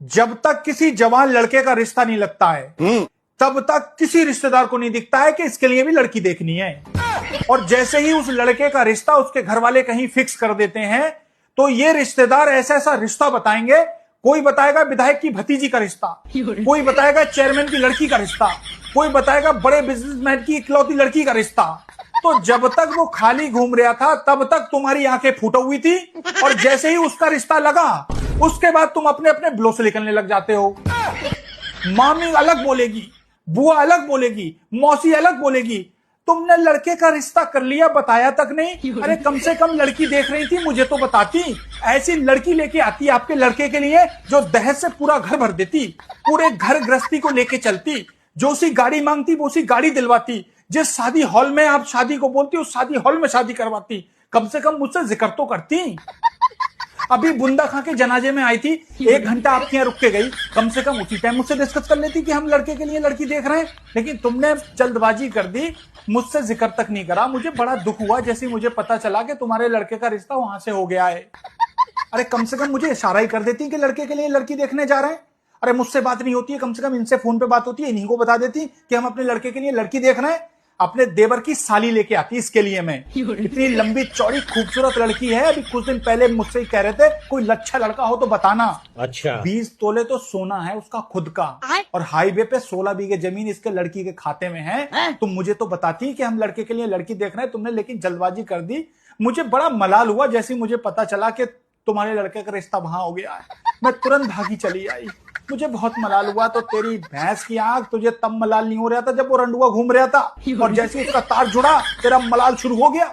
जब तक किसी जवान लड़के का रिश्ता नहीं लगता है तब तक किसी रिश्तेदार को नहीं दिखता है कि इसके लिए भी लड़की देखनी है। और जैसे ही उस लड़के का रिश्ता उसके घर वाले कहीं फिक्स कर देते हैं तो ये रिश्तेदार ऐसा ऐसा रिश्ता बताएंगे। कोई बताएगा विधायक की भतीजी का रिश्ता, कोई बताएगा चेयरमैन की लड़की का रिश्ता, कोई बताएगा बड़े बिजनेसमैन की इकलौती लड़की का रिश्ता। तो जब तक वो खाली घूम रहा था तब तक तुम्हारी आंखें फूट हुई थी, और जैसे ही उसका रिश्ता लगा उसके बाद तुम अपने अपने ब्लो से निकलने लग जाते हो। मामी अलग बोलेगी, बुआ अलग बोलेगी, मौसी अलग बोलेगी, तुमने लड़के का रिश्ता कर लिया बताया तक नहीं। अरे कम से कम लड़की देख रही थी मुझे तो बताती। ऐसी लड़की लेके आती आपके लड़के के लिए जो दहेज से पूरा घर भर देती, पूरे घर गृहस्थी को लेके चलती, जो सी गाड़ी मांगती वो सी गाड़ी दिलवाती, जिस शादी हॉल में आप शादी को बोलती उस शादी हॉल में शादी करवाती। कम से कम मुझसे जिक्र तो करती। अभी बुंदा खां के जनाजे में आई थी, 1 घंटा आपके यहाँ रुक के गई, कम से कम उसी टाइम मुझसे डिस्कस कर लेती कि हम लड़के के लिए लड़की देख रहे हैं। लेकिन तुमने जल्दबाजी कर दी, मुझसे जिक्र तक नहीं करा। मुझे बड़ा दुख हुआ जैसे मुझे पता चला कि तुम्हारे लड़के का रिश्ता वहां से हो गया है। अरे कम से कम मुझे इशारा ही कर देती कि लड़के के लिए लड़की देखने जा रहे हैं। अरे मुझसे बात नहीं होती है, कम से कम इनसे फोन पे बात होती है, इन्हीं को बता देती कि हम अपने लड़के के लिए लड़की देख रहे हैं। अपने देवर की साली लेके आती इसके लिए मैं। इतनी लंबी चौड़ी खूबसूरत लड़की है। अभी कुछ दिन पहले मुझसे ही कह रहे थे कोई लच्छा लड़का हो तो बताना। अच्छा 20 तोले तो सोना है उसका खुद का, और हाईवे पे 16 बीघे जमीन इसके लड़की के खाते में है। तुम मुझे तो बताती कि हम लड़के के लिए लड़की देख रहे हैं तुमने, लेकिन जल्दबाजी कर दी। मुझे बड़ा मलाल हुआ जैसे मुझे पता चला कि तुम्हारे लड़के का रिश्ता वहां हो गया है। मैं तुरंत भागी चली आई। मुझे बहुत मलाल हुआ। तो तेरी भैंस की आंख, तुझे तब मलाल नहीं हो रहा था जब वो रंडुआ घूम रहा था, और जैसे उसका तार जुड़ा तेरा मलाल शुरू हो गया।